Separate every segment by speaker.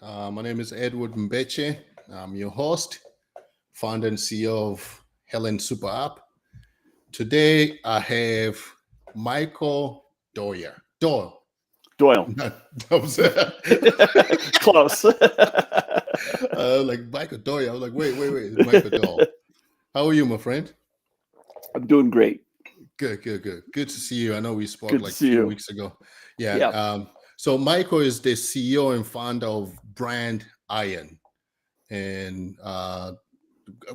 Speaker 1: My name is Edward Mbeche. I'm your host, founder and CEO of Helen Super App. Today I have Michael Doyle. Doyle.
Speaker 2: Doyle.
Speaker 1: That was
Speaker 2: Close.
Speaker 1: like Michael Doyle. I was like, wait, it's Michael Doyle. How are you, my friend?
Speaker 2: I'm doing great.
Speaker 1: Good. Good to see you. I know we spoke
Speaker 2: Good to
Speaker 1: like a
Speaker 2: see
Speaker 1: few
Speaker 2: you.
Speaker 1: weeks ago. Yeah.
Speaker 2: Yeah.
Speaker 1: So Michael is the CEO and founder of Brand Iron. And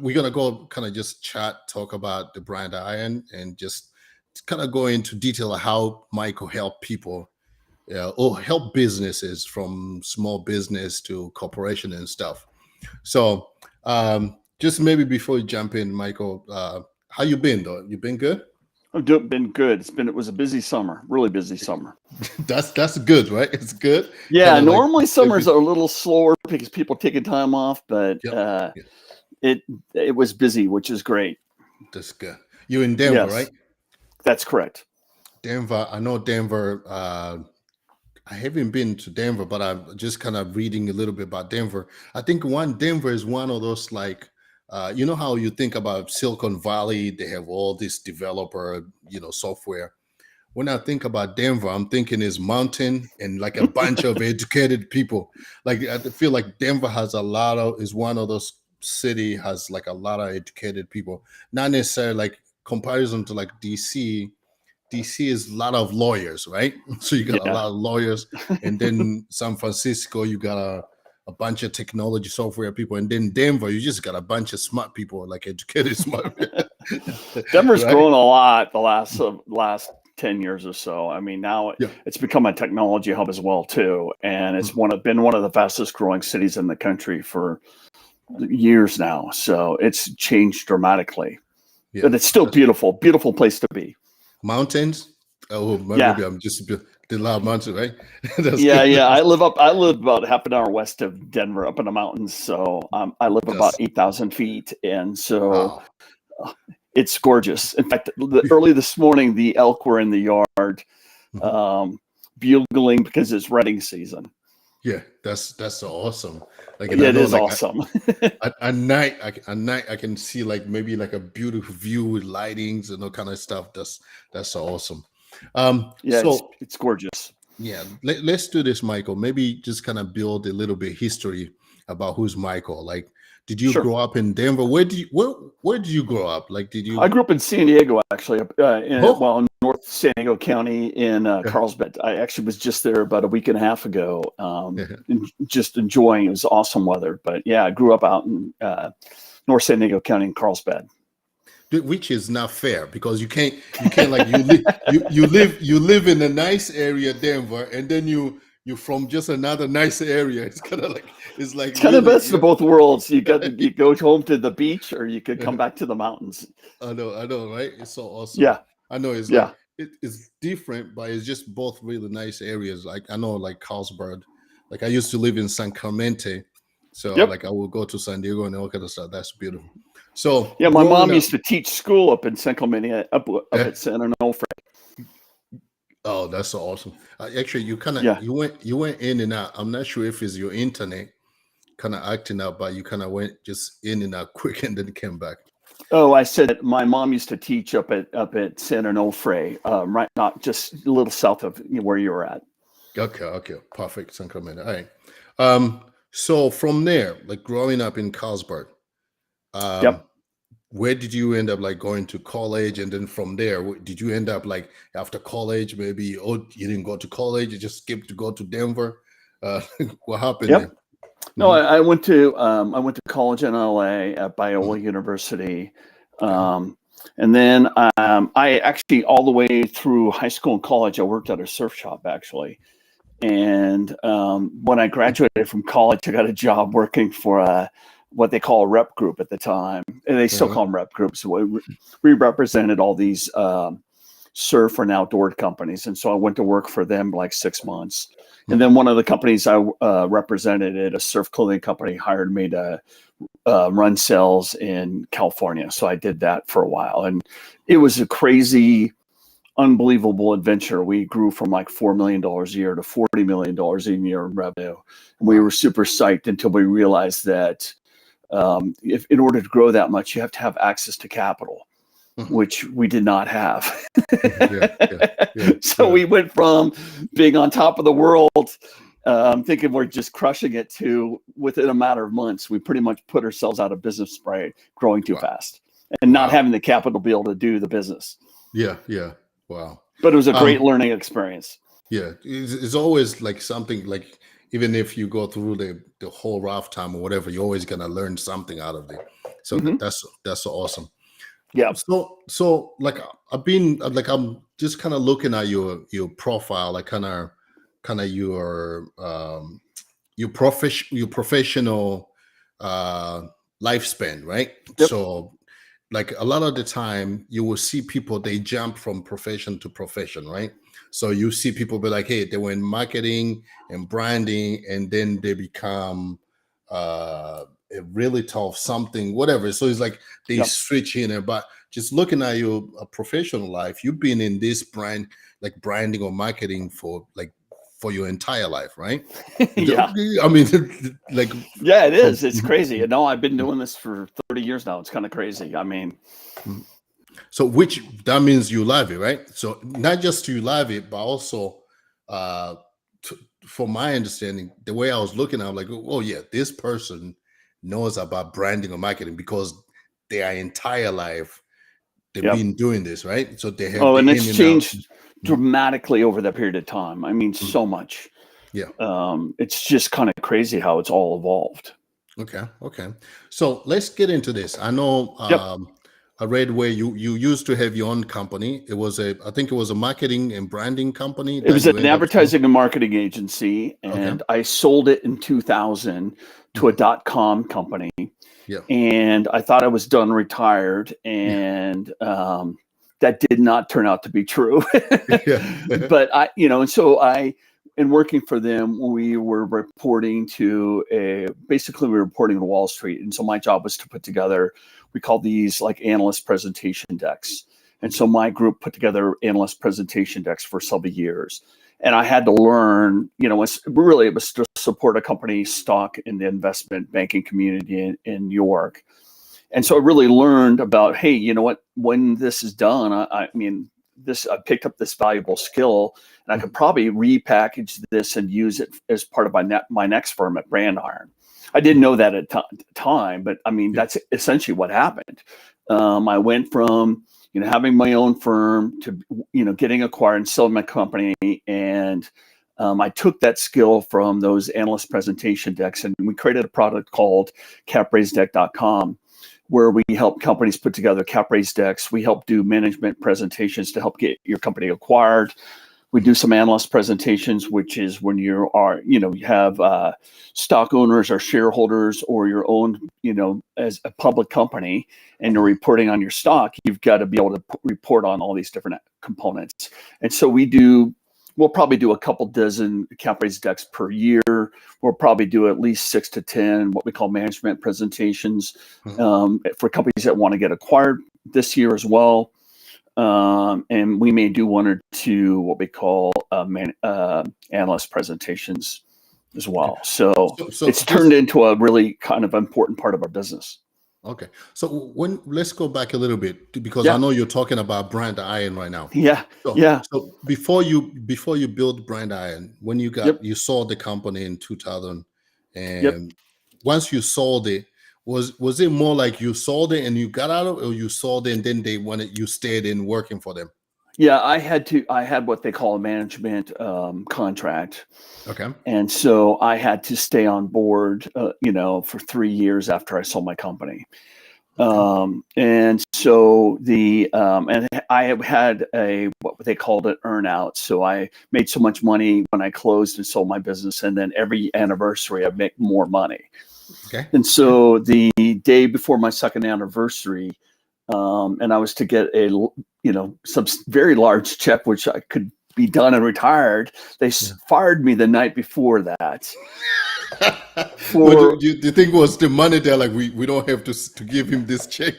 Speaker 1: we're gonna go kind of just talk about the brand Iron, and just kind of go into detail of how Michael help people, or help businesses from small business to corporation and stuff. So just maybe before you jump in, Michael, how you been though? You been good?
Speaker 2: Been good. It was a busy summer, really busy summer.
Speaker 1: That's good, right? It's good.
Speaker 2: Yeah,
Speaker 1: Kind of like
Speaker 2: normally summers are a little slower because people taking time off, but
Speaker 1: yep.
Speaker 2: it was busy, which is great.
Speaker 1: That's good. You're in Denver,
Speaker 2: Yes,
Speaker 1: right?
Speaker 2: that's correct.
Speaker 1: Denver. I know Denver. I haven't been to Denver, but I'm just kind of reading a little bit about Denver. I think Denver is one of those, like, you know how you think about Silicon Valley, they have all this developer, software. When I think about Denver, I'm thinking is mountain and like a bunch of educated people. Like I feel like Denver is one of those city has like a lot of educated people. Not necessarily like comparison to like DC. DC is a lot of lawyers, right? So you got a
Speaker 2: Yeah.
Speaker 1: lot of lawyers, and then San Francisco, you got a bunch of technology software people, and then Denver, you just got a bunch of smart people, like educated smart.
Speaker 2: Denver's
Speaker 1: Right?
Speaker 2: grown a lot the last 10 years or so. I mean, now
Speaker 1: Yeah.
Speaker 2: it's become a technology hub as well too, and it's been one of the fastest growing cities in the country for years now. So it's changed dramatically.
Speaker 1: Yeah.
Speaker 2: But it's still beautiful place to be.
Speaker 1: Mountains. Oh, maybe
Speaker 2: Yeah.
Speaker 1: I'm just the loud mountain, right?
Speaker 2: Yeah. I live about half an hour west of Denver, up in the mountains. So I live about 8,000 feet, and so it's gorgeous. In fact, early this morning, the elk were in the yard, bugling because it's rutting season.
Speaker 1: Yeah, that's so awesome. Like, and
Speaker 2: Yeah,
Speaker 1: I
Speaker 2: it
Speaker 1: know,
Speaker 2: is
Speaker 1: like,
Speaker 2: awesome.
Speaker 1: at night, I can see like maybe like a beautiful view with lightings and all kind of stuff. That's so awesome.
Speaker 2: Yeah,
Speaker 1: So
Speaker 2: it's gorgeous.
Speaker 1: yeah, let's do this, Michael. Maybe just kind of build a little bit history about who's Michael. Like, did you
Speaker 2: Sure.
Speaker 1: grow up in Denver? Where did you grow up? Like, did you?
Speaker 2: I grew up in San Diego, actually, in North San Diego County in Carlsbad. I actually was just there about a week and a half ago, just enjoying. It was awesome weather. But yeah, I grew up out in North San Diego County in Carlsbad.
Speaker 1: Which is not fair, because you can't like you live in a nice area, Denver, and then you're from just another nice area. It's kind of like it's
Speaker 2: kind of best of both worlds. You go home to the beach, or you could come back to the mountains.
Speaker 1: I know, right? It's so awesome.
Speaker 2: Yeah,
Speaker 1: I know it's like it's different, but it's just both really nice areas. Like I know, like Carlsbad, like I used to live in San Clemente, so like I will go to San Diego and all kind of stuff. That's beautiful. So
Speaker 2: yeah, my mom used to teach school up in San Clemente, up at San Onofre.
Speaker 1: Oh, that's so awesome. Actually, you went in and out. I'm not sure if it's your internet kind of acting up, but you kind of went just in and out quick and then came back.
Speaker 2: Oh, I said my mom used to teach up at San Onofre, right, not just a little south of where you were at.
Speaker 1: Okay, perfect, San Clemente. All right. So from there, like growing up in Carlsbad, where did you end up like going to college? And then from there, did you end up like after college, maybe, you didn't go to college, you just skipped to go to Denver? What happened there?
Speaker 2: No, I went to college in LA at Biola University. And then I actually, all the way through high school and college, I worked at a surf shop, actually. And when I graduated from college, I got a job working for what they call a rep group at the time. And they still call them rep groups. So we represented all these surf and outdoor companies. And so I went to work for them like 6 months. And then one of the companies I represented, a surf clothing company, hired me to run sales in California. So I did that for a while. And it was a crazy unbelievable adventure. We grew from like $4 million a year to $40 million a year in revenue. And we
Speaker 1: Wow.
Speaker 2: were super psyched until we realized that if in order to grow that much, you have to have access to capital,
Speaker 1: Mhm.
Speaker 2: which we did not have.
Speaker 1: Yeah, yeah, yeah,
Speaker 2: So
Speaker 1: yeah.
Speaker 2: we went from being on top of the world, thinking we're just crushing it, to within a matter of months, we pretty much put ourselves out of business by growing too
Speaker 1: Wow.
Speaker 2: fast and not
Speaker 1: Wow.
Speaker 2: having the capital to be able to do the business.
Speaker 1: Yeah, yeah. Wow.
Speaker 2: But it was a great
Speaker 1: Um,
Speaker 2: learning experience.
Speaker 1: yeah, it's always like something like even if you go through the whole rough time or whatever, you're always gonna learn something out of it. So
Speaker 2: Hmm.
Speaker 1: that's so awesome.
Speaker 2: Yeah.
Speaker 1: So like I've been like I'm just kind of looking at your profile, like kind of your professional uh lifespan, right?
Speaker 2: Yep.
Speaker 1: So like a lot of the time you will see people they jump from profession to profession, right? So you see people be like, hey, they were in marketing and branding and then they become a really tough something, whatever. So it's like they
Speaker 2: Yep.
Speaker 1: switch in there. But just looking at your professional life, you've been in this brand, like branding or marketing for your entire life, right?
Speaker 2: Yeah.
Speaker 1: I mean, like
Speaker 2: Yeah, it
Speaker 1: from
Speaker 2: is. It's crazy. You know, I've been doing this for 30 years now. It's kind of crazy. I mean,
Speaker 1: so which that means you love it, right? So not just you love it, but also uh from my understanding, the way I was looking, I'm like, oh yeah, this person knows about branding or marketing because their entire life they've
Speaker 2: yep.
Speaker 1: been doing this, right? So they have
Speaker 2: Oh,
Speaker 1: the
Speaker 2: and
Speaker 1: in
Speaker 2: it's
Speaker 1: and out.
Speaker 2: changed
Speaker 1: Mhm,
Speaker 2: dramatically over that period of time. I mean,
Speaker 1: mhm.
Speaker 2: so much.
Speaker 1: Yeah.
Speaker 2: It's just kind of crazy how it's all evolved.
Speaker 1: Okay. Okay. So let's get into this. I know
Speaker 2: Yep.
Speaker 1: I read where you used to have your own company. It was I think it was a marketing and branding company
Speaker 2: It
Speaker 1: that
Speaker 2: was
Speaker 1: you
Speaker 2: an
Speaker 1: end up selling.
Speaker 2: advertising and marketing agency,
Speaker 1: Okay.
Speaker 2: and I sold it in 2000 to a
Speaker 1: Mhm.
Speaker 2: .com company.
Speaker 1: Yeah.
Speaker 2: And I thought I was done retired,
Speaker 1: Yeah.
Speaker 2: and that did not turn out to be true.
Speaker 1: Yeah.
Speaker 2: But and so in working for them, we were reporting to basically we were reporting to Wall Street, and so my job was to put together, we call these like analyst presentation decks. And
Speaker 1: Okay.
Speaker 2: so my group put together analyst presentation decks for several years. And I had to learn, it was to support a company's stock in the investment banking community in New York. And so I really learned about, hey, you know what, when this is done, I mean, I picked up this valuable skill, and I could
Speaker 1: Mhm.
Speaker 2: probably repackage this and use it as part of my next firm at Brand Iron. I didn't know that at the time, but I mean,
Speaker 1: Yeah.
Speaker 2: that's essentially what happened. I went from, having my own firm to, getting acquired and selling my company. And I took that skill from those analyst presentation decks, and we created a product called capraisedeck.com, where we help companies put together cap raise decks. We help do management presentations to help get your company acquired. We do some analyst presentations, which is when you have stock owners or shareholders or your own, as a public company, and you're
Speaker 1: Mhm.
Speaker 2: reporting on your stock, you've got to be able to report on all these different components. And so we'll probably do a couple dozen cap raise decks per year. We'll probably do at least 6 to 10 what we call management presentations
Speaker 1: Mhm.
Speaker 2: for companies that want to get acquired this year as well. And we may do one or two what we call analyst presentations as
Speaker 1: Okay.
Speaker 2: well. So
Speaker 1: So
Speaker 2: it's turned
Speaker 1: just
Speaker 2: into a really kind of important part of our business.
Speaker 1: okay. So when let's go back a little bit because I
Speaker 2: Yeah,
Speaker 1: know you're talking about brand iron right now.
Speaker 2: yeah,
Speaker 1: So
Speaker 2: yeah.
Speaker 1: so before you build brand iron, when
Speaker 2: Yep,
Speaker 1: you sold the company in 2000,
Speaker 2: yep.
Speaker 1: and once you sold it, was it more like you sold it and you got out of it, or you sold it and then they wanted you stayed in working for them?
Speaker 2: Yeah, I had what they call a management contract.
Speaker 1: Okay.
Speaker 2: And so I had to stay on board, for 3 years after I sold my company.
Speaker 1: Okay.
Speaker 2: And so and I have had what they called an earnout. So I made so much money when I closed and sold my business, and then every anniversary I make more money.
Speaker 1: Okay.
Speaker 2: And
Speaker 1: Okay.
Speaker 2: so the day before my second anniversary, and I was to get some very large check, which I could be done and retired. They
Speaker 1: Yeah.
Speaker 2: fired me the night before that
Speaker 1: What
Speaker 2: for
Speaker 1: do you think was the money there? Like we don't have to give him this check.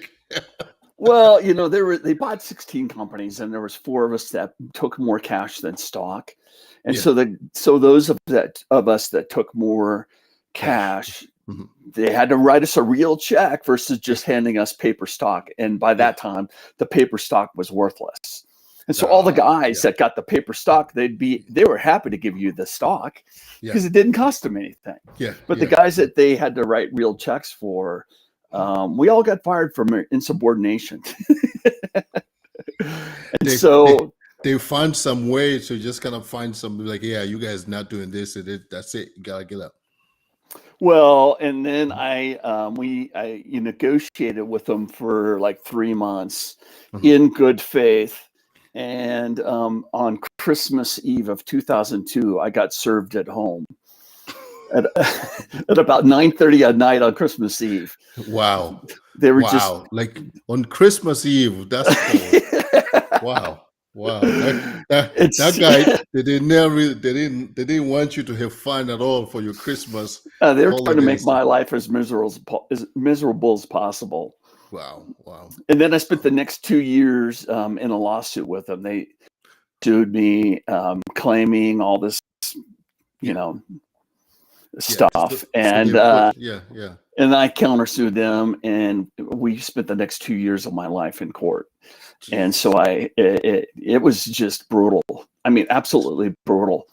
Speaker 2: Well, they bought 16 companies, and there was 4 of us that took more cash than stock. And
Speaker 1: Yeah,
Speaker 2: so those of us that took more
Speaker 1: cash.
Speaker 2: cash,
Speaker 1: Hmm.
Speaker 2: they had to write us a real check versus
Speaker 1: Yeah,
Speaker 2: just handing us paper stock. And by
Speaker 1: yeah.
Speaker 2: that time, the paper stock was worthless. And so all the guys
Speaker 1: Yeah,
Speaker 2: that got the paper stock, they were happy to give you the stock
Speaker 1: yeah,
Speaker 2: because it didn't cost them anything.
Speaker 1: yeah,
Speaker 2: But the
Speaker 1: yeah.
Speaker 2: guys that they had to write real checks for, we all got fired for insubordination. And
Speaker 1: They they
Speaker 2: so,
Speaker 1: they find some way to just kind of find some like, yeah, you guys not doing this, that's it. You gotta get up.
Speaker 2: well, and then I negotiated with them for like 3 months
Speaker 1: Mhm.
Speaker 2: in good faith. And on Christmas Eve of 2002, I got served at home at, at about 9:30 at night on Christmas Eve.
Speaker 1: Wow,
Speaker 2: They were just
Speaker 1: wow. Like on Christmas Eve, that's cold. Wow. Wow. That
Speaker 2: it's
Speaker 1: guy, they didn't want you to have fun at all for your Christmas
Speaker 2: they were trying to make
Speaker 1: holidays.
Speaker 2: my life as miserable as possible.
Speaker 1: Wow. Wow.
Speaker 2: And then I spent the next 2 years in a lawsuit with them. They sued me, claiming all this, you
Speaker 1: Yeah.
Speaker 2: know,
Speaker 1: Yeah.
Speaker 2: stuff,
Speaker 1: So they
Speaker 2: and
Speaker 1: put, yeah, yeah.
Speaker 2: I countersued them, and we spent the next 2 years of my life in court. And so
Speaker 1: Jesus.
Speaker 2: it was just brutal. I mean, absolutely brutal.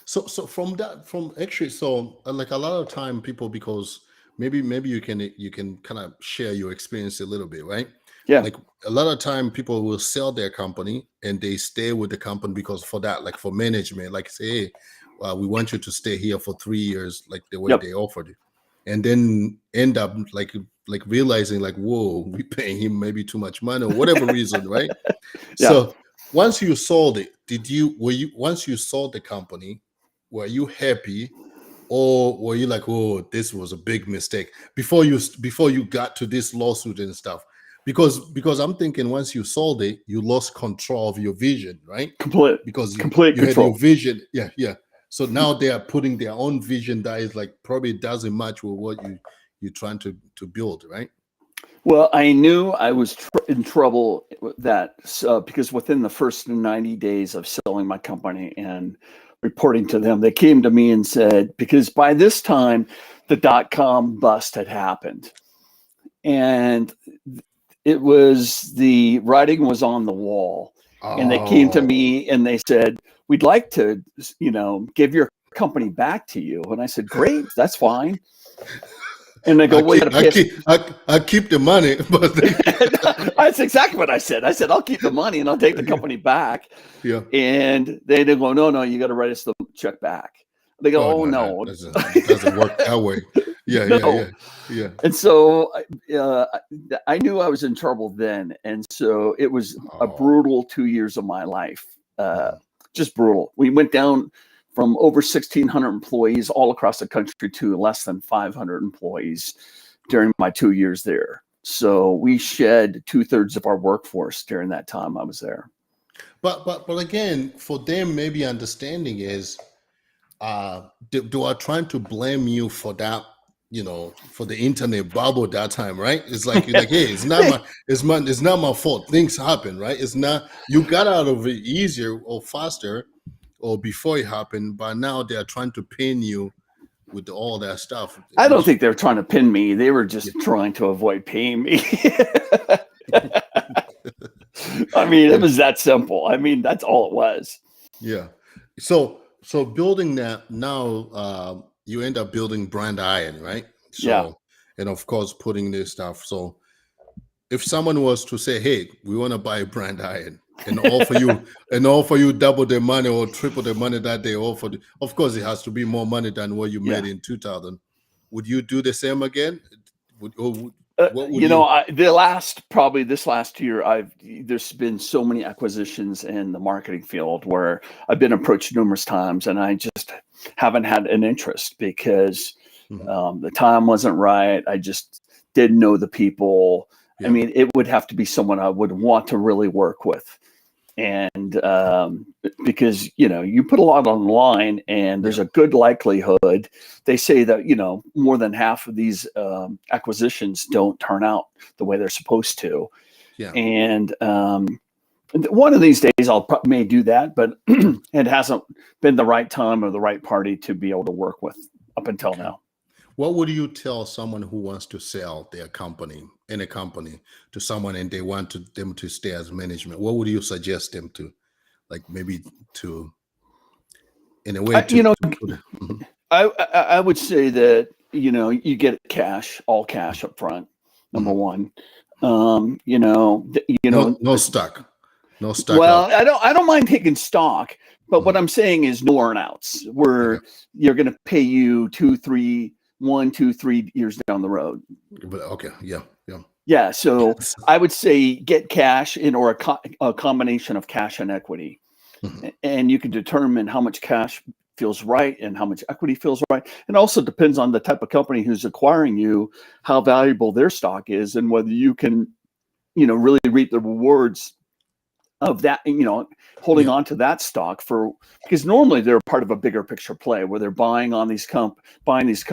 Speaker 1: So from that, from actually, so like a lot of time people, because maybe you can kind of share your experience a little bit, right?
Speaker 2: Yeah.
Speaker 1: Like a lot of time people will sell their company and they stay with the company because for that, like for management, like say, hey, we want you to stay here for 3 years, like the way
Speaker 2: Yep.
Speaker 1: they offered it, and then end up like realizing like, whoa, we paying him maybe too much money or whatever reason, right?
Speaker 2: Yeah.
Speaker 1: So once you sold it, were you once you sold the company, were you happy, or were you like, oh, this was a big mistake before you got to this lawsuit and stuff? Because I'm thinking once you sold it, you lost control of your vision, right?
Speaker 2: Complete
Speaker 1: Because you
Speaker 2: complete
Speaker 1: you had your
Speaker 2: control.
Speaker 1: vision, yeah, yeah. So now they are putting their own vision that is like probably doesn't match with what you're trying to build, right?
Speaker 2: Well, I knew I was in trouble with that because within the first 90 days of selling my company and reporting to them, they came to me and said, because by this time, the .com bust had happened. And the writing was on the wall. And they came to
Speaker 1: Oh,
Speaker 2: me and they said, we'd like to, give your company back to you. And I said, great, that's fine. And they go,
Speaker 1: I
Speaker 2: well, you
Speaker 1: keep
Speaker 2: got to
Speaker 1: I
Speaker 2: pay us.
Speaker 1: keep I keep the money, but
Speaker 2: That's exactly what I said. I said, I'll keep the money and I'll take the company back.
Speaker 1: yeah.
Speaker 2: And they go, no, you got to write us the check back. They go,
Speaker 1: Oh
Speaker 2: oh,
Speaker 1: no, no,
Speaker 2: no,
Speaker 1: doesn't work that way. Yeah, yeah,
Speaker 2: no.
Speaker 1: yeah, yeah.
Speaker 2: And so uh, I knew I was in trouble then. And so it was a
Speaker 1: Oh,
Speaker 2: brutal 2 years of my life,
Speaker 1: mhm.
Speaker 2: just brutal. We went down from over 1,600 employees all across the country to less than 500 employees during my 2 years there. So we shed 2/3 of our workforce during that time I was there.
Speaker 1: But again, for them, maybe understanding is they are trying to blame you for that, for the internet bubble that time, right? It's like you're like, hey, it's not my fault. Things happen, right? It's not you got out of it easier or faster or before it happened, but now they are trying to pin you with all that stuff,
Speaker 2: I don't
Speaker 1: which
Speaker 2: think they were trying to pin me. They were
Speaker 1: yeah,
Speaker 2: just trying to avoid paying me. I mean, it
Speaker 1: yeah,
Speaker 2: was that simple. I mean, that's all it was.
Speaker 1: yeah. So building that now, you end up building brand iron, right?
Speaker 2: Yeah.
Speaker 1: So, and of course putting this stuff. So if someone was to say, hey, we want to buy brand iron and offer you double the money or triple the money that they offered, of course it has to be more money than what you made
Speaker 2: Yeah.
Speaker 1: in 2000. Would you do the same again? What would you?
Speaker 2: Probably this last year, there's been so many acquisitions in the marketing field where I've been approached numerous times, and I just haven't had an interest because
Speaker 1: Mhm.
Speaker 2: the time wasn't right. I just didn't know the people. I
Speaker 1: Yeah,
Speaker 2: mean, it would have to be someone I would want to really work with. And because you put a lot on the line, and there's
Speaker 1: yeah,
Speaker 2: a good likelihood. They say that more than half of these acquisitions don't turn out the way they're supposed to.
Speaker 1: Yeah.
Speaker 2: And one of these days may do that, but it hasn't been the right time or the right party to be able to work with up until now.
Speaker 1: What would you tell someone who wants to sell their company in a company to someone and they want them to stay as management? What would you suggest them to, like maybe to, in a way
Speaker 2: I, you know,
Speaker 1: to put it? Mhm.
Speaker 2: I would say that, you get all cash up front. Number
Speaker 1: Mhm.
Speaker 2: one,
Speaker 1: No stock, no stock
Speaker 2: well,
Speaker 1: up.
Speaker 2: I don't mind taking stock, but what
Speaker 1: Mhm.
Speaker 2: I'm saying is no earnouts
Speaker 1: Okay.
Speaker 2: where you're going to pay you 1, 2, 3 years down the road.
Speaker 1: But okay. Yeah. Yeah.
Speaker 2: Yeah. So
Speaker 1: Yes.
Speaker 2: I would say get cash or a combination of cash and equity.
Speaker 1: Mhm.
Speaker 2: And you can determine how much cash feels right and how much equity feels right. It also depends on the type of company who's acquiring you, how valuable their stock is, and whether you can, really reap the rewards of that, holding
Speaker 1: Yeah.
Speaker 2: on to that stock because normally they're part of a bigger picture play where they're buying these companies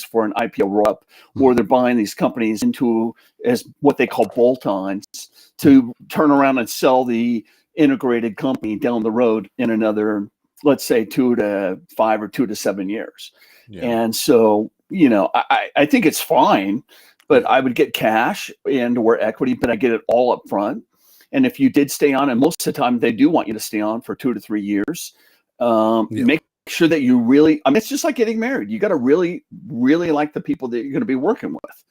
Speaker 2: for an IPO roll up, or
Speaker 1: Mhm.
Speaker 2: they're buying these companies into as what they call bolt-ons
Speaker 1: Mhm.
Speaker 2: to turn around and sell the integrated company down the road in another, let's say, 2 to 5 or 2 to 7 years.
Speaker 1: Yeah.
Speaker 2: And so, I think it's fine, but
Speaker 1: Yeah.
Speaker 2: I would get cash and or equity, but I get it all up front. And if you did stay on, and most of the time they do want you to stay on for 2 to 3 years,
Speaker 1: Yeah.
Speaker 2: make sure that you really, it's just like getting married. You got to really, really like the people that you're going to be working with.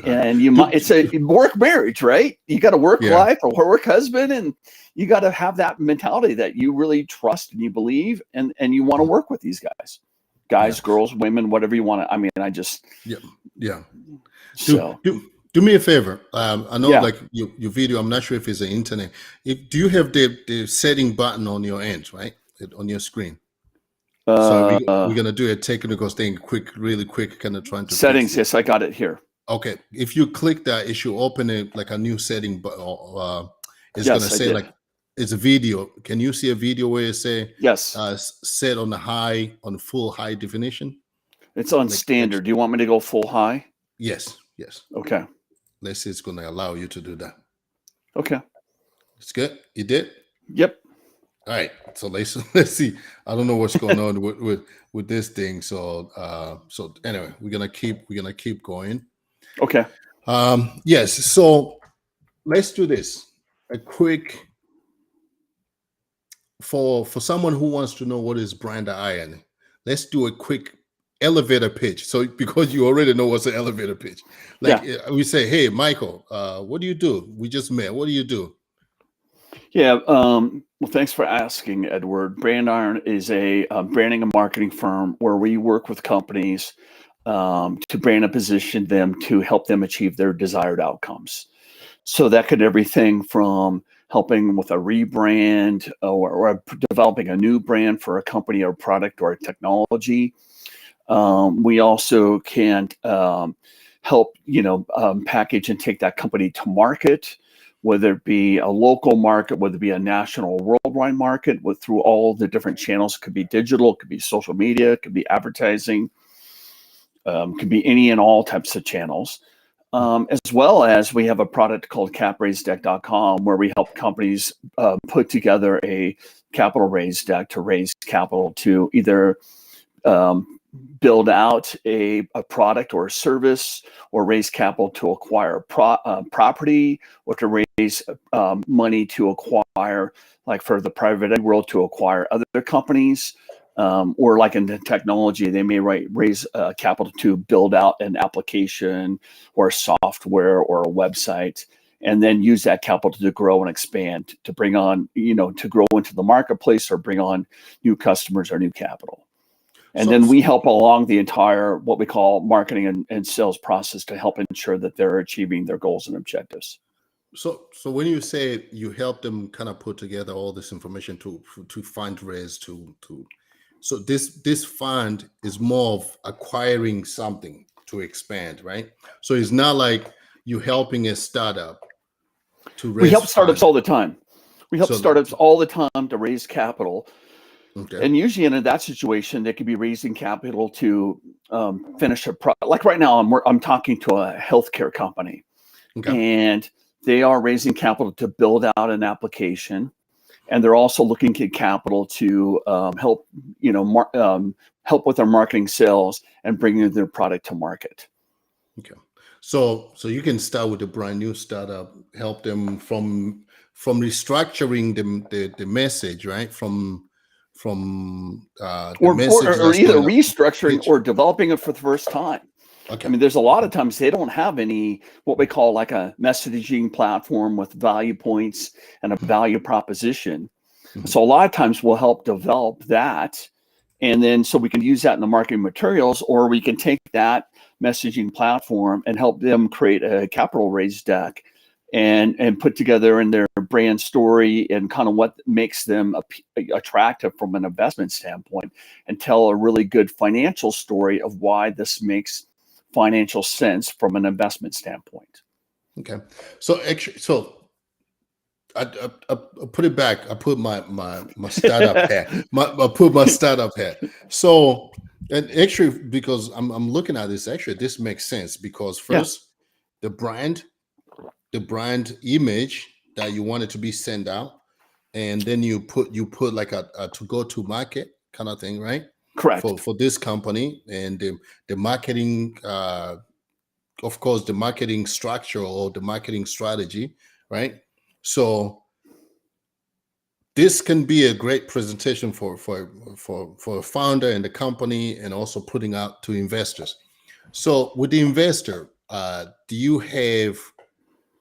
Speaker 1: All right.
Speaker 2: And
Speaker 1: Do,
Speaker 2: it's a work marriage, right? You got a work
Speaker 1: yeah.
Speaker 2: wife or work husband, and you got to have that mentality that you really trust and you believe, and you want to
Speaker 1: Mhm.
Speaker 2: work with these
Speaker 1: Yeah.
Speaker 2: girls, women, whatever you want to. I mean, I just,
Speaker 1: Yeah. Yeah. Do
Speaker 2: so
Speaker 1: do do me a favor. I know
Speaker 2: yeah.
Speaker 1: like your video. I'm not sure if it's the internet. If do you have the setting button on your end, right? On your screen. So we're
Speaker 2: Uh,
Speaker 1: gonna do a technical thing, really quick, kind of trying to fix
Speaker 2: Settings.
Speaker 1: it.
Speaker 2: Yes, I got it here.
Speaker 1: Okay, if you click that, it should open it like a new setting, but it's gonna
Speaker 2: Yes, I
Speaker 1: say
Speaker 2: did.
Speaker 1: like it's a video. Can you see a video where it say
Speaker 2: Yes,
Speaker 1: set on on full high definition?
Speaker 2: it's on
Speaker 1: Like
Speaker 2: standard. Do you want me to go full high?
Speaker 1: yes, yes.
Speaker 2: Okay.
Speaker 1: Let's see, it's gonna allow you to do that.
Speaker 2: Okay.
Speaker 1: It's good. You did.
Speaker 2: Yep.
Speaker 1: All right. So let's see. I don't know what's going on with this thing. So so anyway, we're gonna keep going.
Speaker 2: Okay.
Speaker 1: Yes. So let's do this. A quick for someone who wants to know what is brand iron. Let's do a quick elevator pitch. So because you already know what's an elevator pitch, like
Speaker 2: Yeah.
Speaker 1: we say, hey Michael, what do you do? We just met. What do you do?
Speaker 2: Yeah. Well, thanks for asking, Edward. Brand Iron is a branding and marketing firm where we work with companies to brand and position them to help them achieve their desired outcomes. So that could everything from helping with a rebrand or developing a new brand for a company or product or a technology. We also can help, package and take that company to market, whether it be a local market, whether it be a national or worldwide market, through all the different channels. It could be digital, it could be social media, it could be advertising, could be any and all types of channels. As well as we have a product called capraisedeck.com where we help companies put together a capital raise deck to raise capital to either build out a product or a service, or raise capital to acquire property, or to raise money to acquire, like for the private equity world, to acquire other companies. Or like in the technology, they may raise capital to build out an application or software or a website, and then use that capital to grow and expand, to bring on, to grow into the marketplace or bring on new customers or new capital. And
Speaker 1: So
Speaker 2: then we help along the entire, what we call marketing and sales process, to help ensure that they're achieving their goals and objectives.
Speaker 1: so when you say you help them kind of put together all this information to fundraise to so this fund is more of acquiring something to expand, right? So it's not like you helping a startup to
Speaker 2: We
Speaker 1: raise
Speaker 2: help startups
Speaker 1: fund.
Speaker 2: all the time. We help
Speaker 1: So
Speaker 2: startups all the time to raise capital.
Speaker 1: okay,
Speaker 2: And usually in that situation, they could be raising capital to finish a product. Like right now, I'm talking to a healthcare company,
Speaker 1: okay,
Speaker 2: and they are raising capital to build out an application, and they're also looking at capital to help, help with their marketing sales and bringing their product to market.
Speaker 1: Okay. So you can start with a brand new startup, help them from restructuring the message, right? From the message
Speaker 2: Or
Speaker 1: that's
Speaker 2: either
Speaker 1: going up.
Speaker 2: restructuring
Speaker 1: Pitch.
Speaker 2: or developing it for the first time.
Speaker 1: Okay.
Speaker 2: I mean, there's a lot of times they don't have any, what we call like a messaging platform with value points and a value proposition.
Speaker 1: Mhm.
Speaker 2: So a lot of times we'll help develop that. And then so we can use that in the marketing materials, or we can take that messaging platform and help them create a capital raise deck and put together in their brand story and kind of what makes them attractive from an investment standpoint, and tell a really good financial story of why this makes financial sense from an investment standpoint.
Speaker 1: Okay. So actually, I put it back. I put my startup hat. I put my startup hat. So, and actually, because I'm looking at this, actually, this makes sense because
Speaker 2: Yeah,
Speaker 1: first, the brand image that you want it to be sent out, and then you put like a to go to market kind of thing, right?
Speaker 2: correct.
Speaker 1: For this company, and the marketing, of course, the marketing structure or the marketing strategy, right? So this can be a great presentation for a founder and the company, and also putting out to investors. So with the investor, do you have,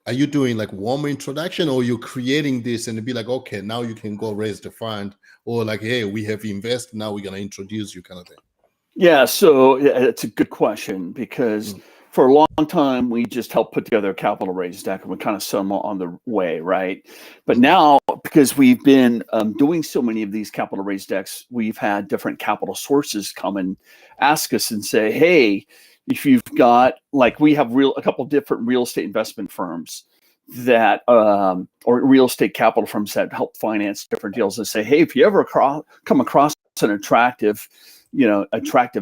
Speaker 1: are you doing like warm introduction, or you creating this and be like, okay, now you can go raise the fund, or like, hey, we have invested, now we're gonna introduce you, kind of thing?
Speaker 2: Yeah, so it's a good question, because
Speaker 1: Mm.
Speaker 2: for a long time we just helped put together a capital raise deck and we kind of set them on the way, right? But
Speaker 1: Mhm.
Speaker 2: now, because we've been doing so many of these capital raise decks, we've had different capital sources come and ask us and say, hey, if you've got, like, we have a couple different real estate investment firms that or real estate capital firms that help finance different deals, and say, hey, if you ever come across an attractive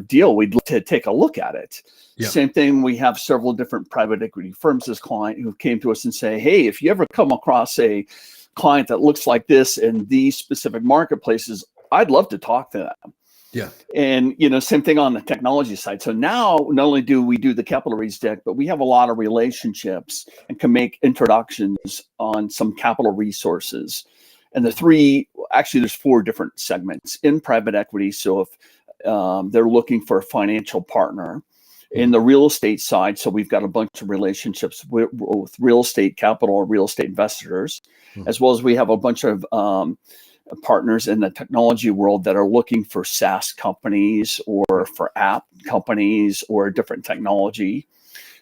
Speaker 2: deal, we'd like to take a look at it.
Speaker 1: Yeah.
Speaker 2: Same thing, we have several different private equity firms as client who came to us and say, hey, if you ever come across a client that looks like this in these specific marketplaces, I'd love to talk to them.
Speaker 1: Yeah.
Speaker 2: And same thing on the technology side. So now not only do we do the capital raise deck, but we have a lot of relationships and can make introductions on some capital resources. And there's 4 different segments in private equity. So if they're looking for a financial partner in the real estate side, so we've got a bunch of relationships with real estate capital or real estate investors,
Speaker 1: Mhm.
Speaker 2: as well as we have a bunch of partners in the technology world that are looking for SaaS companies or for app companies or different technology.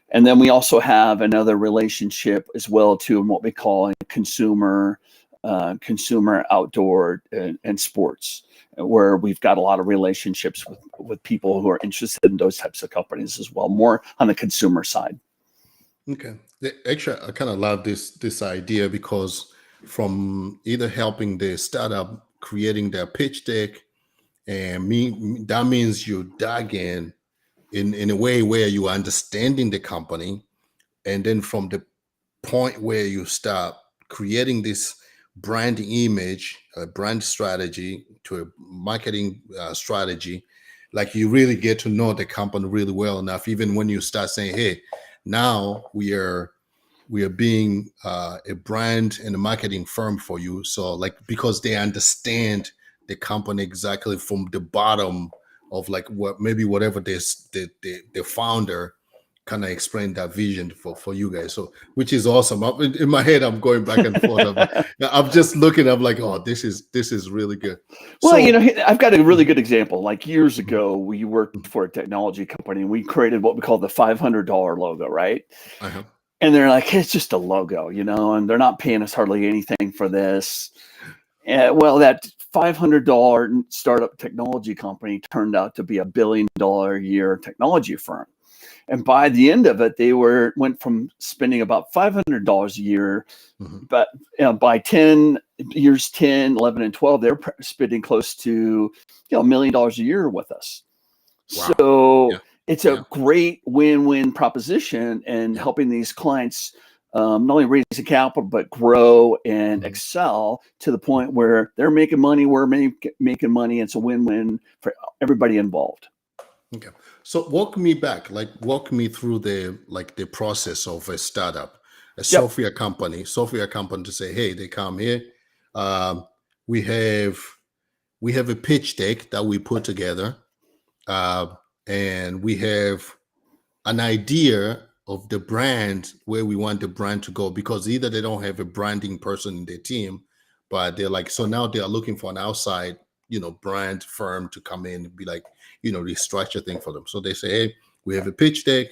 Speaker 2: And then we also have another relationship as well too, in what we call consumer outdoor and sports, where we've got a lot of relationships with people who are interested in those types of companies as well, more on the consumer side.
Speaker 1: Okay. Actually, I kind of love this idea, because from either helping the startup creating their pitch deck, and that means you dug in a way where you are understanding the company, and then from the point where you start creating this brand image, a brand strategy to a marketing strategy, like you really get to know the company really well enough, even when you start saying, hey, now we are being a brand and a marketing firm for you. So like, because they understand the company exactly from the bottom of like what maybe whatever this the founder kind of explained that vision for you guys. So which is awesome. In my head, I'm going back and forth. I'm just looking. I'm like, oh, this is really good.
Speaker 2: Well,
Speaker 1: So
Speaker 2: I've got a really
Speaker 1: mhm,
Speaker 2: good example. Like years
Speaker 1: mhm,
Speaker 2: ago, we worked
Speaker 1: mhm.
Speaker 2: for a technology company and we created what we call the $500 logo, right?
Speaker 1: Uh-huh.
Speaker 2: And they're like, it's just a logo, and they're not paying us hardly anything for this. Well, that $500 startup technology company turned out to be $1 billion a year technology firm. And by the end of it, they went from spending about $500 a year,
Speaker 1: Mhm.
Speaker 2: but by 10 years, 10, 11, and 12, they're spending close to $1 million a year with us.
Speaker 1: Wow.
Speaker 2: So
Speaker 1: Yeah.
Speaker 2: it's a
Speaker 1: Yeah.
Speaker 2: great win-win proposition, and
Speaker 1: Yeah.
Speaker 2: helping these clients not only raise the capital, but grow and
Speaker 1: Mhm.
Speaker 2: excel to the point where they're making money, we're making money. It's a win-win for everybody involved.
Speaker 1: Okay. So walk me through the process of a startup, a
Speaker 2: Yep.
Speaker 1: software company to say, hey, they come here. Um, we have we have a pitch deck that we put together, uh, and we have an idea of the brand where we want the brand to go, because either they don't have a branding person in their team, but they're like, so now they are looking for an outside, brand firm to come in and be like, restructure thing for them. So they say, hey, we have a pitch deck,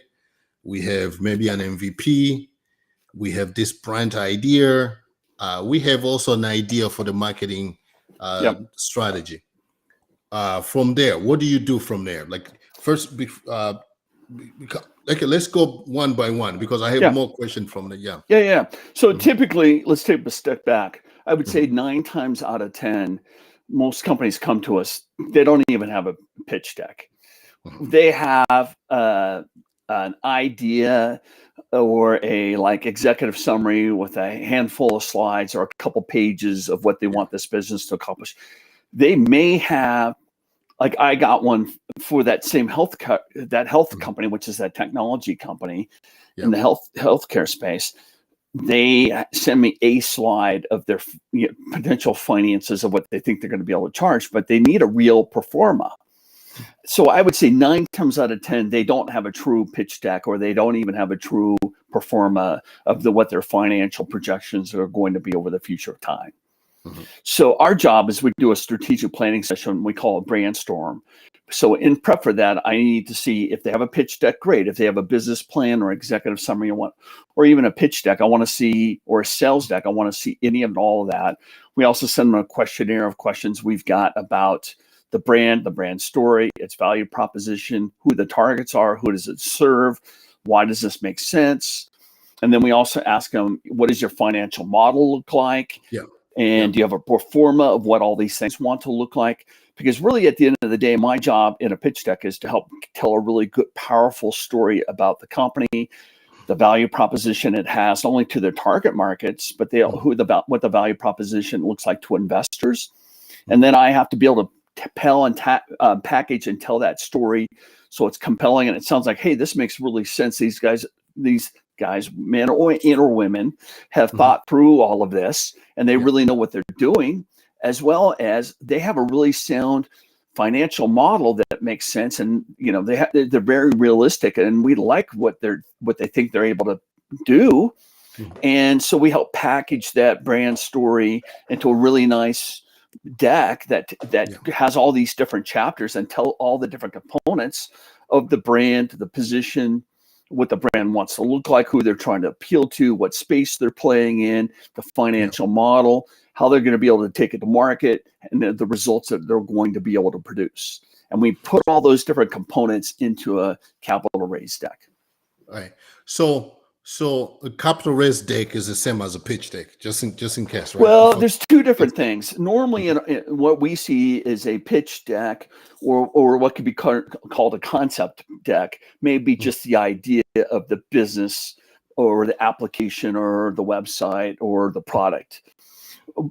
Speaker 1: we have maybe an MVP, we have this brand idea, we have also an idea for the marketing
Speaker 2: Yep.
Speaker 1: strategy. From there, what do you do from there? Like first, okay, let's go one by one because I have
Speaker 2: Yeah.
Speaker 1: more questions from the yeah.
Speaker 2: Yeah. So
Speaker 1: Mhm,
Speaker 2: typically, let's take a step back. I would
Speaker 1: mhm,
Speaker 2: say 9 times out of 10, most companies come to us, they don't even have a pitch deck.
Speaker 1: mhm.
Speaker 2: They have an idea or a like executive summary with a handful of slides or a couple pages of what they
Speaker 1: Yeah,
Speaker 2: want this business to accomplish. They may have, like I got one for that same that health
Speaker 1: mhm,
Speaker 2: company, which is that technology company
Speaker 1: yeah,
Speaker 2: in the healthcare space. They send me a slide of their potential finances of what they think they're going to be able to charge, but they need a real pro forma. So I would say 9 times out of 10, they don't have a true pitch deck, or they don't even have a true pro forma of what their financial projections are going to be over the future of time.
Speaker 1: mhm,
Speaker 2: So our job is we do a strategic planning session. We call it brainstorm. So in prep for that, I need to see if they have a pitch deck, great. If they have a business plan or executive summary, or even a pitch deck, I want to see, or a sales deck, I want to see any of all of that. We also send them a questionnaire of questions we've got about the brand story, its value proposition, who the targets are, who does it serve, why does this make sense? And then we also ask them, what does your financial model look like?
Speaker 1: yeah, yeah,
Speaker 2: And do you have a pro forma of what all these things want to look like? Because really, at the end of the day, my job in a pitch deck is to help tell a really good, powerful story about the company, the value proposition it has, not only to their target markets, but
Speaker 1: mhm,
Speaker 2: what the value proposition looks like to investors.
Speaker 1: mhm,
Speaker 2: And then I have to be able to package and tell that story so it's compelling and it sounds like, hey, this makes really sense. These guys, men or women, have
Speaker 1: mhm,
Speaker 2: thought through all of this and they
Speaker 1: yeah,
Speaker 2: really know what they're doing, as well as they have a really sound financial model that makes sense. And they're very realistic, and we like what they think they're able to do.
Speaker 1: mhm,
Speaker 2: And so we help package that brand story into a really nice deck that
Speaker 1: yeah,
Speaker 2: has all these different chapters and tell all the different components of the brand, the position, what the brand wants to look like, who they're trying to appeal to, what space they're playing in, the
Speaker 1: yeah.
Speaker 2: financial model, how they're going to be able to take it to market, and the results that they're going to be able to produce. And we put all those different components into a capital raise deck.
Speaker 1: All right. So a capital raise deck is the same as a pitch deck, just in case, right?
Speaker 2: Well,
Speaker 1: Before.
Speaker 2: there's two
Speaker 1: Yes.
Speaker 2: different things. Normally, in what we see is a pitch deck, or what could be called a concept deck, may be
Speaker 1: Mhm,
Speaker 2: just the idea of the business or the application or the website or the product.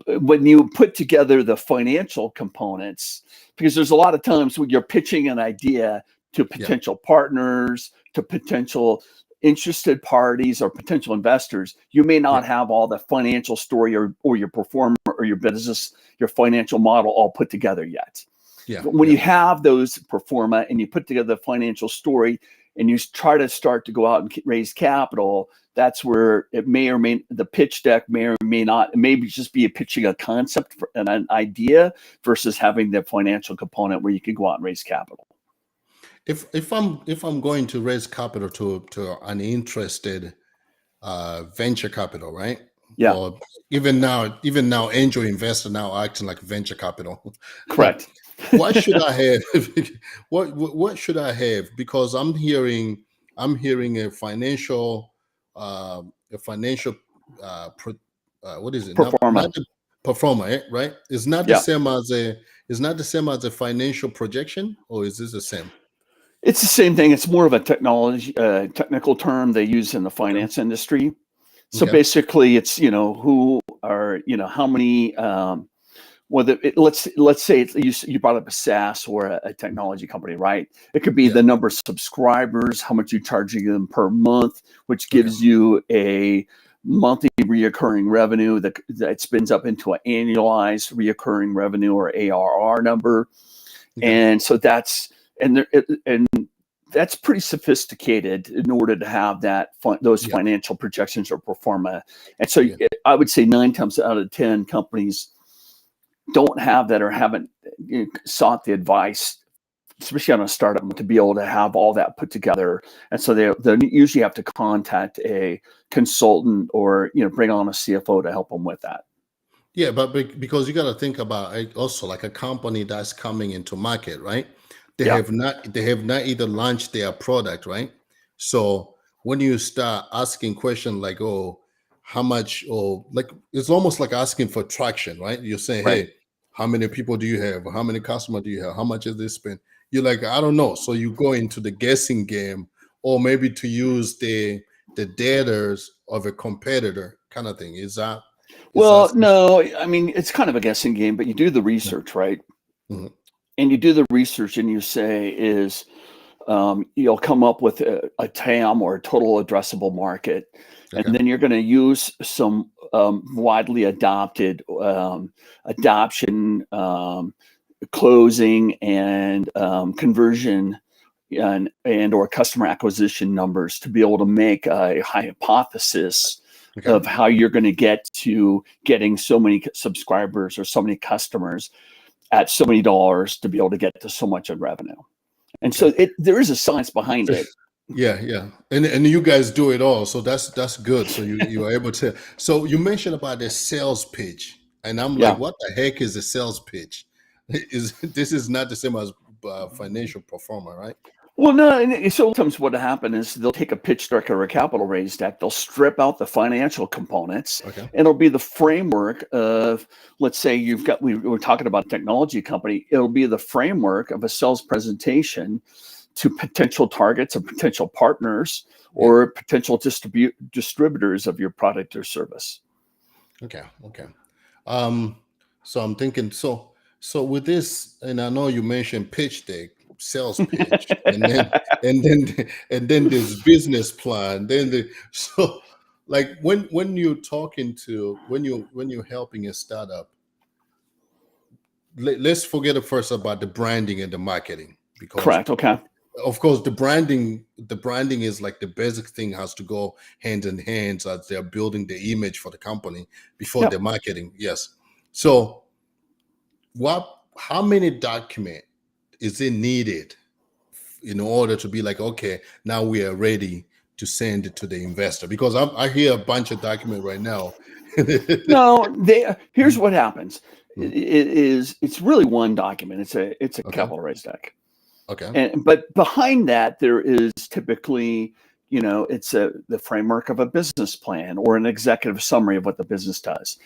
Speaker 2: When you put together the financial components, because there's a lot of times when you're pitching an idea to
Speaker 1: yeah,
Speaker 2: potential partners, to potential interested parties or potential investors, you may
Speaker 1: yeah,
Speaker 2: not have all the financial story or your performer or your business, your financial model all put together yet.
Speaker 1: yeah,
Speaker 2: But when
Speaker 1: yeah,
Speaker 2: you have those performa and you put together the financial story and you try to start to go out and raise capital, that's where it may or may the pitch deck may or may not, maybe just be pitching a concept for an idea versus having the financial component where you can go out and raise capital.
Speaker 1: If I'm going to raise capital to an interested venture capital, right?
Speaker 2: Yeah,
Speaker 1: Or even now, angel investor now acting like venture capital.
Speaker 2: correct.
Speaker 1: What should I have? What should I have? Because I'm hearing a financial what is it? Not
Speaker 2: Performa.
Speaker 1: the performer, right? It's not the
Speaker 2: Yeah.
Speaker 1: same as a financial projection, or is this the same?
Speaker 2: It's the same thing. It's more of a technical term they use in the
Speaker 1: Okay.
Speaker 2: finance industry. So
Speaker 1: Okay.
Speaker 2: basically, it's who are how many whether let's say you brought up a SaaS or a technology company, right? It could be
Speaker 1: Yeah.
Speaker 2: the number of subscribers, how much you're charging them per month, which
Speaker 1: Okay.
Speaker 2: gives you a monthly reoccurring revenue that spins up into an annualized reoccurring revenue or ARR number.
Speaker 1: Okay.
Speaker 2: And so and that's pretty sophisticated in order to have those
Speaker 1: Yeah.
Speaker 2: financial projections or pro forma. And so
Speaker 1: Yeah.
Speaker 2: I would say 9 times out of 10 companies don't have that or haven't sought the advice, especially on a startup, to be able to have all that put together. And so they usually have to contact a consultant or bring on a CFO to help them with that.
Speaker 1: Yeah, but because you got to think about it also like a company that's coming into market, right?
Speaker 2: Yeah,
Speaker 1: They have not either launched their product, right? So when you start asking questions like, oh, how much, or like it's almost like asking for traction, right? You're saying,
Speaker 2: right.
Speaker 1: hey, how many people do you have? How many customers do you have? How much is this spend? You're like, I don't know. So you go into the guessing game, or maybe to use the data of a competitor kind of thing. Is that
Speaker 2: Well, no, I mean, it's kind of a guessing game, but you do the research, right?
Speaker 1: Mhm.
Speaker 2: And you do the research and you say you'll come up with a TAM or a total addressable market. And
Speaker 1: Okay.
Speaker 2: then you're going to use some widely adopted adoption, closing, and conversion and or customer acquisition numbers to be able to make a hypothesis
Speaker 1: Okay.
Speaker 2: of how you're going to get to getting so many subscribers or so many customers at so many dollars to be able to get to so much in revenue. And
Speaker 1: Okay.
Speaker 2: so there is a science behind it.
Speaker 1: Yeah, yeah. And you guys do it all. So that's good. So you are able to. So you mentioned about the sales pitch. And I'm like,
Speaker 2: Yeah.
Speaker 1: what the heck is a sales pitch? Is this is not the same as financial performer, right?
Speaker 2: Well, no, and so sometimes what happen is they'll take a pitch deck or a capital raise deck, they'll strip out the financial components,
Speaker 1: Okay.
Speaker 2: and it'll be the framework of, let's say we were talking about a technology company, it'll be the framework of a sales presentation to potential targets or potential partners
Speaker 1: Yeah.
Speaker 2: or potential distributors of your product or service.
Speaker 1: Okay. Okay. Um, so I'm thinking, so with this, and I know you mentioned pitch deck, sales pitch, and then this business plan, then the so like when you're talking to when you're helping a startup, let's forget at first about the branding and the marketing because
Speaker 2: Correct. Okay.
Speaker 1: of course the branding is like the basic thing has to go hand in hand as they're building the image for the company before the
Speaker 2: Yep.
Speaker 1: marketing. Yes. So how many document is it needed in order to be like, okay, now we are ready to send it to the investor? Because I hear a bunch of document right now.
Speaker 2: No, here's
Speaker 1: Mhm,
Speaker 2: what happens.
Speaker 1: mhm.
Speaker 2: It's really one document. It's a
Speaker 1: Okay.
Speaker 2: capital raise deck.
Speaker 1: Okay.
Speaker 2: But behind that there is typically it's the framework of a business plan or an executive summary of what the business does.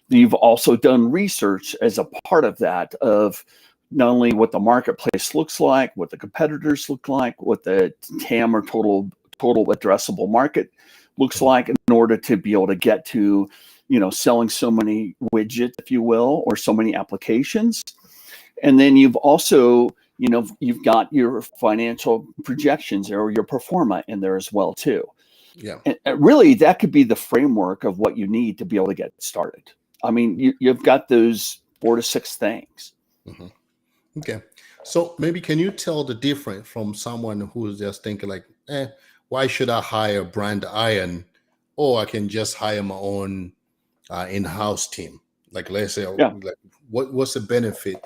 Speaker 2: You've also done research as a part of that of not only what the marketplace looks like, what the competitors look like, what the TAM or total addressable market looks
Speaker 1: Mhm.
Speaker 2: like in order to be able to get to selling so many widgets, if you will, or so many applications. And then you've also you've got your financial projections or your pro forma in there as well too.
Speaker 1: Yeah.
Speaker 2: And really that could be the framework of what you need to be able to get started. I mean, you've got those 4 to 6 things.
Speaker 1: Mhm. Okay. So maybe can you tell the difference from someone who's just thinking like, why should I hire brand iron, or I can just hire my own in-house team? Like let's say,
Speaker 2: Yeah.
Speaker 1: like what's the benefit